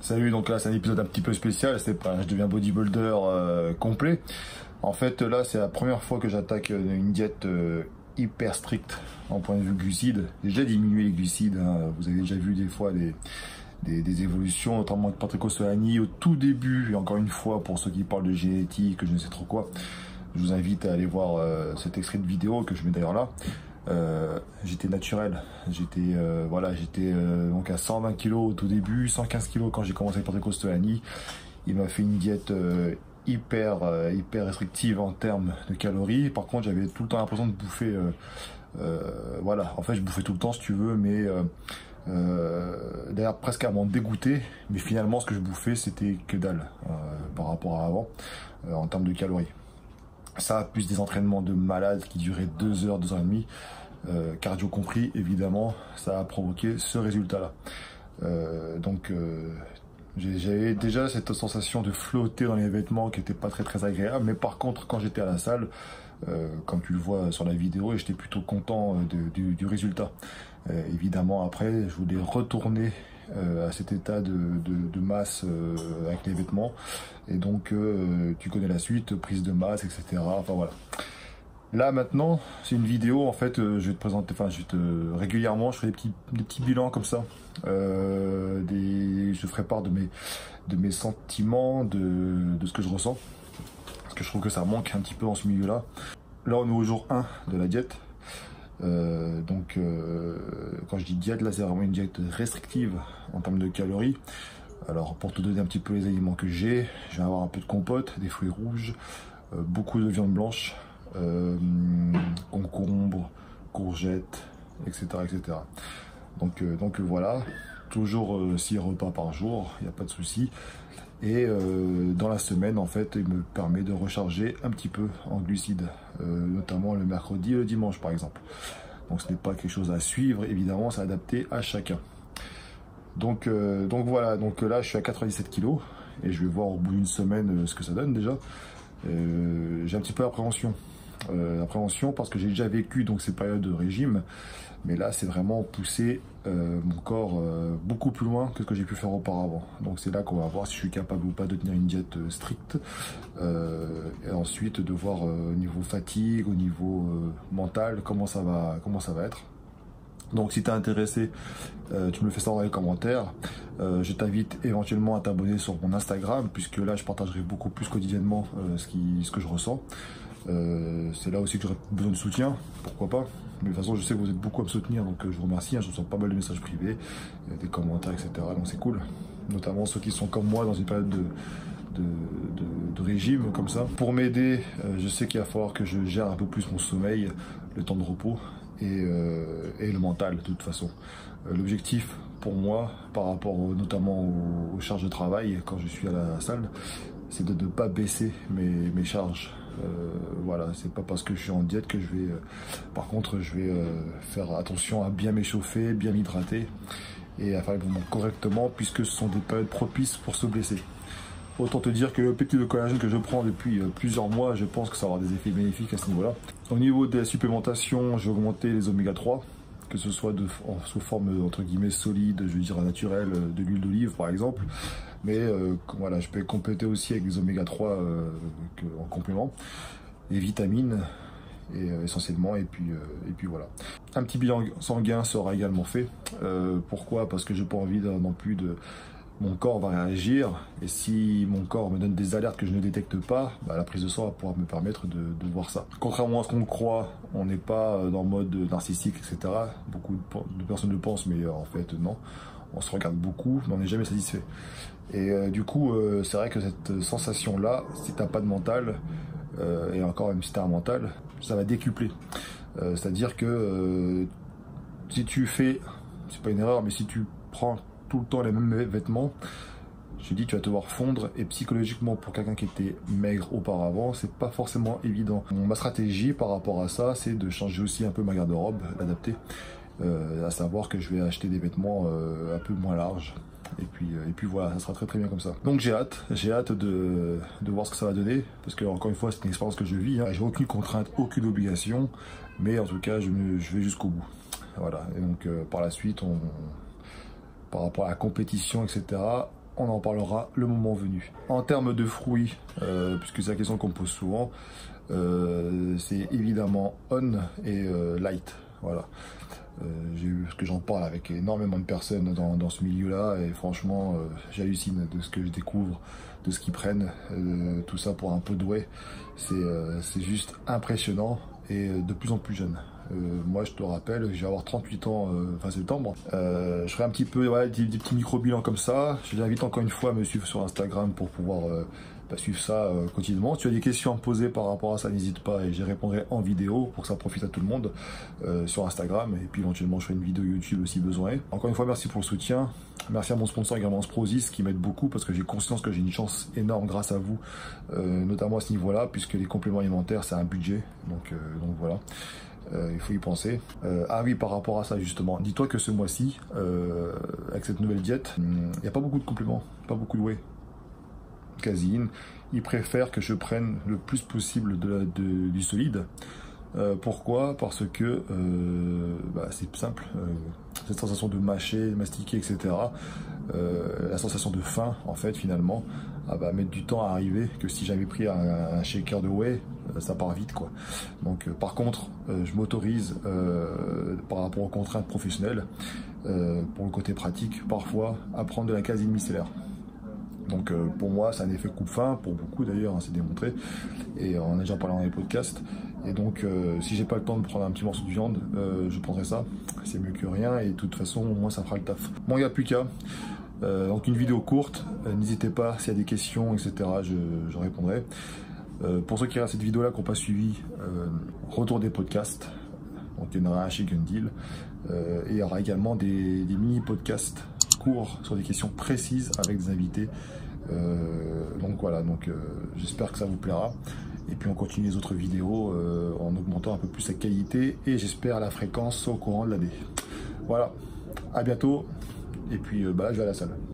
Salut, donc là c'est un épisode un petit peu spécial, c'est pas je deviens bodybuilder complet. En fait là c'est la première fois que j'attaque une diète hyper stricte en point de vue glucides. J'ai déjà diminué les glucides, hein. Vous avez déjà vu des fois des évolutions, notamment avec Patrick O'Sullivan au tout début, et encore une fois pour ceux qui parlent de génétique, je ne sais trop quoi, je vous invite à aller voir cet extrait de vidéo que je mets d'ailleurs là. J'étais naturel, j'étais donc à 120 kg au tout début, 115 kg quand j'ai commencé avec Patrick O'Sullivan. Il m'a fait une diète hyper restrictive en termes de calories. Par contre j'avais tout le temps l'impression de bouffer, voilà, en fait je bouffais tout le temps si tu veux, mais d'ailleurs presque à m'en dégoûter, mais finalement ce que je bouffais c'était que dalle par rapport à avant en termes de calories. Ça, plus des entraînements de malade qui duraient 2 heures, 2 heures et demie, cardio compris, évidemment, ça a provoqué ce résultat-là. J'avais déjà cette sensation de flotter dans les vêtements qui n'était pas très agréable, mais par contre, quand j'étais à la salle, comme tu le vois sur la vidéo, j'étais plutôt content du résultat. Évidemment, après, je voulais retourner à cet état de masse avec les vêtements, et donc tu connais la suite, prise de masse, etc. Enfin voilà. Là maintenant c'est une vidéo, en fait je vais te présenter, régulièrement je ferai des petits bilans comme ça, je ferai part de mes sentiments, de ce que je ressens, parce que je trouve que ça manque un petit peu dans ce milieu là. Là on est au jour 1 de la diète. Quand je dis diète, là c'est vraiment une diète restrictive en termes de calories. Alors pour te donner un petit peu les aliments que j'ai, je vais avoir un peu de compote, des fruits rouges, beaucoup de viande blanche, concombre, courgettes, etc. Donc voilà, toujours 6 repas par jour, il n'y a pas de souci. Et dans la semaine, en fait, il me permet de recharger un petit peu en glucides, notamment le mercredi et le dimanche, par exemple. Donc ce n'est pas quelque chose à suivre, évidemment, c'est adapté à chacun. Donc voilà, donc là, je suis à 97 kg et je vais voir au bout d'une semaine ce que ça donne déjà. J'ai un petit peu d'appréhension. Appréhension parce que j'ai déjà vécu donc ces périodes de régime, mais là c'est vraiment pousser mon corps beaucoup plus loin que ce que j'ai pu faire auparavant. Donc c'est là qu'on va voir si je suis capable ou pas de tenir une diète stricte, et ensuite de voir au niveau fatigue, au niveau mental, comment ça va être. Donc si tu es intéressé, tu me le fais savoir dans les commentaires. Je t'invite éventuellement à t'abonner sur mon Instagram, puisque là je partagerai beaucoup plus quotidiennement ce que je ressens. C'est là aussi que j'aurais besoin de soutien, pourquoi pas. Mais de toute façon je sais que vous êtes beaucoup à me soutenir, donc je vous remercie, je reçois pas mal de messages privés, des commentaires, etc. Donc c'est cool, notamment ceux qui sont comme moi dans une période de régime comme ça. Pour m'aider, je sais qu'il va falloir que je gère un peu plus mon sommeil, le temps de repos et le mental de toute façon. L'objectif pour moi, par rapport notamment aux charges de travail quand je suis à la salle, c'est de ne pas baisser mes charges. Voilà, c'est pas parce que je suis en diète que je vais par contre je vais faire attention à bien m'échauffer, bien m'hydrater et à faire les mouvements correctement, puisque ce sont des périodes propices pour se blesser. Autant te dire que le peptide de collagène que je prends depuis plusieurs mois, je pense que ça aura des effets bénéfiques à ce niveau là. Au niveau de la supplémentation, je vais augmenter les oméga 3, que ce soit sous forme entre guillemets solide, je veux dire naturelle, de l'huile d'olive par exemple, mais voilà, je peux compléter aussi avec des oméga 3 en complément, et vitamines et essentiellement, et puis voilà. Un petit bilan sanguin sera également fait. Pourquoi? Parce que j'ai pas envie non plus de... Mon corps va réagir, et si mon corps me donne des alertes que je ne détecte pas, bah, la prise de sang va pouvoir me permettre de voir ça. Contrairement à ce qu'on croit, on n'est pas dans le mode narcissique, etc. Beaucoup de personnes le pensent, mais en fait non. On se regarde beaucoup, mais on n'est jamais satisfait. Et du coup, c'est vrai que cette sensation-là, si t'as pas de mental, et encore même si t'as un mental, ça va décupler. C'est-à-dire que si tu fais, c'est pas une erreur, mais si tu prends tout le temps les mêmes vêtements, je dis tu vas te voir fondre, et psychologiquement pour quelqu'un qui était maigre auparavant, c'est pas forcément évident. Ma stratégie par rapport à ça, c'est de changer aussi un peu ma garde-robe, l'adapter, à savoir que je vais acheter des vêtements un peu moins larges, et puis voilà, ça sera très bien comme ça. Donc j'ai hâte de voir ce que ça va donner, parce que encore une fois c'est une expérience que je vis, hein. J'ai aucune contrainte, aucune obligation, mais en tout cas je vais jusqu'au bout. Voilà, et donc par la suite par rapport à la compétition, etc., on en parlera le moment venu. En termes de fruits, puisque c'est la question qu'on me pose souvent, c'est évidemment on et light. Voilà. Parce que j'en parle avec énormément de personnes dans ce milieu-là et franchement, j'hallucine de ce que je découvre, de ce qu'ils prennent, tout ça pour un peu de whey. C'est juste impressionnant et de plus en plus jeune. Moi, je te rappelle, je vais avoir 38 ans fin septembre. Je ferai un petit peu des petits micro-bilans comme ça. Je t'invite encore une fois à me suivre sur Instagram pour pouvoir suivre ça quotidiennement. Si tu as des questions à me poser par rapport à ça, n'hésite pas et j'y répondrai en vidéo pour que ça profite à tout le monde sur Instagram. Et puis éventuellement, je ferai une vidéo YouTube si besoin. Encore une fois, merci pour le soutien. Merci à mon sponsor également Sprosis qui m'aide beaucoup parce que j'ai conscience que j'ai une chance énorme grâce à vous, notamment à ce niveau-là, puisque les compléments alimentaires, c'est un budget. Donc voilà. Il faut y penser. Ah oui, par rapport à ça justement, dis-toi que ce mois-ci, avec cette nouvelle diète, il n'y a pas beaucoup de compléments, pas beaucoup de whey, caséine. Ils préfèrent que je prenne le plus possible du solide. Pourquoi? Parce que c'est simple, cette sensation de mâcher, mastiquer, etc. La sensation de faim, en fait, finalement, va mettre du temps à arriver que si j'avais pris un shaker de whey, ça part vite, quoi. Donc, par contre, je m'autorise, par rapport aux contraintes professionnelles, pour le côté pratique, parfois, à prendre de la caséine micellaire. Donc pour moi, c'est un effet coupe-faim, pour beaucoup d'ailleurs, hein, c'est démontré, et on a déjà parlé dans les podcasts. Et donc, si j'ai pas le temps de prendre un petit morceau de viande, je prendrai ça. C'est mieux que rien, et de toute façon, au moins, ça fera le taf. Bon, il n'y a plus qu'à. Donc une vidéo courte, n'hésitez pas, s'il y a des questions, etc., je répondrai. Pour ceux qui regardent cette vidéo-là, qui n'ont pas suivi, retour des podcasts. Donc il y en aura un chez Gundil. Et il y aura également des mini-podcasts courts sur des questions précises avec des invités. Donc voilà, j'espère que ça vous plaira. Et puis on continue les autres vidéos en augmentant un peu plus la qualité et j'espère la fréquence au courant de l'année. Voilà, à bientôt. Et puis je vais à la salle.